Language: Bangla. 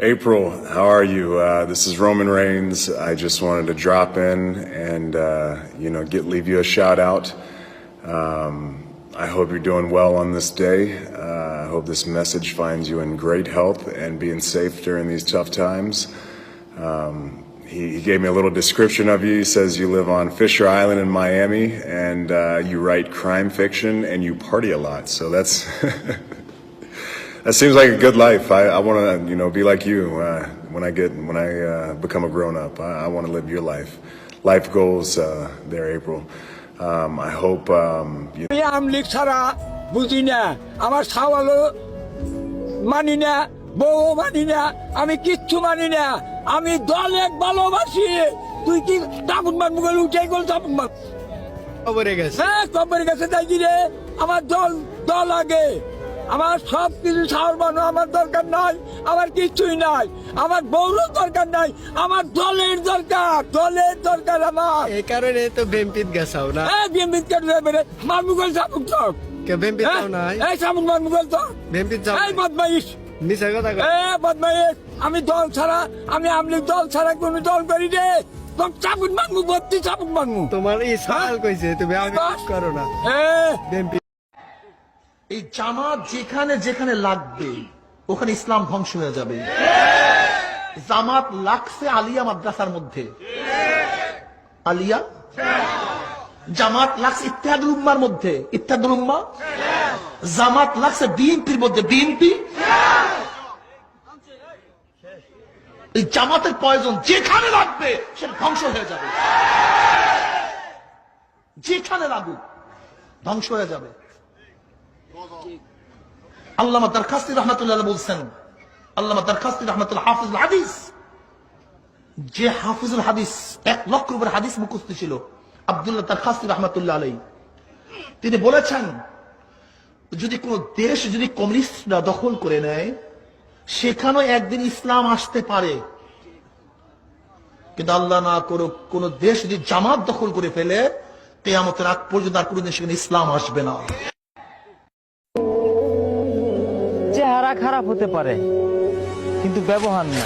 April, how are you? This is Roman Reigns. I just wanted to drop in and leave you a shout out. I hope you're doing well on this day. I hope this message finds you in great health and being safe during these tough times. He gave me a little description of you. He says you live on Fisher Island in Miami and you write crime fiction and you party a lot. So that's that seems like a good life. I want to be like you when I become a grown up. I want to live your life. Life goals there, April. I hope আমলিক ছাড়া বুঝি না, আমার ছাওয়ালও মানি না, বউ মানি না, আমি কিচ্ছু মানি না। আমি দল এক ভালোবাসি। তুই কি তাপুন মান মুখে উঠে গেল তাপুন মান কবরে গেছে। হ্যাঁ কবরে গেছে তাই কি রে, আমার দল আগে। আমার সব কিছু ছাড়বানো আমার দরকার নাই, আমার কিছুই নাই, আমার বউরও দরকার নাই, আমার দলের দরকার আমার। এই কারণে তো বেম্পিত গেছাও না। হ্যাঁ বেম্পিত কেটে যাবে রে, মার মুগল চাপুক চক কে বেম্পিত যাও নাই। এই চাপুক মার মুগল তো বেম্পিত যাও। এই বদমাইশ মিছা কথা কয়। বদমাইশ, আমি দল ছাড়া, আমি আমলিক দল ছাড়া কোন দল করি রে। তোর চাপুক মারমু, বত্তি চাপুক মারমু। তোমার এই সাল কইছে তুমি আমি করো না। বেম্পিত এই জামাত যেখানে যেখানে লাগবে ওখানে ইসলাম ধ্বংস হয়ে যাবে। জামাত লাগছে আলিয়া মাদ্রাসার মধ্যে, আলিয়া। জামাত লাগছে ইত্তেহাদুল উম্মার মধ্যে, ইত্তেহাদুল উম্মা। জামাত লাগছে বিএনপির মধ্যে, বিএনপি। এই জামাতের প্রয়োজন যেখানে লাগবে সেটা ধ্বংস হয়ে যাবে। যেখানে লাগুক ধ্বংস হয়ে যাবে। আল্লামা দারখাস্তি রহমাতুল্লাহ বলছেন, আল্লামা দারখাস্তি রহমাতুল্লাহ হাফিজুল হাদিস, যে হাফিজুল হাদিস 1 লক্ষ উপর হাদিস মুখস্থ ছিল, আব্দুল্লাহ দারখাস্তি রহমাতুল্লাহ আলাইহি, তিনি বলেছেন যদি কোন দেশ যদি কমিউনিস্টরা দখল করে নেয় সেখানেও একদিন ইসলাম আসতে পারে, কিন্তু আল্লাহ না করুক কোন দেশ যদি জামাত দখল করে ফেলে কিয়ামতের আগ পর্যন্ত আর কোনদিন সেখানে ইসলাম আসবে না। চেহারা খারাপ হতে পারে কিন্তু ব্যবহার না।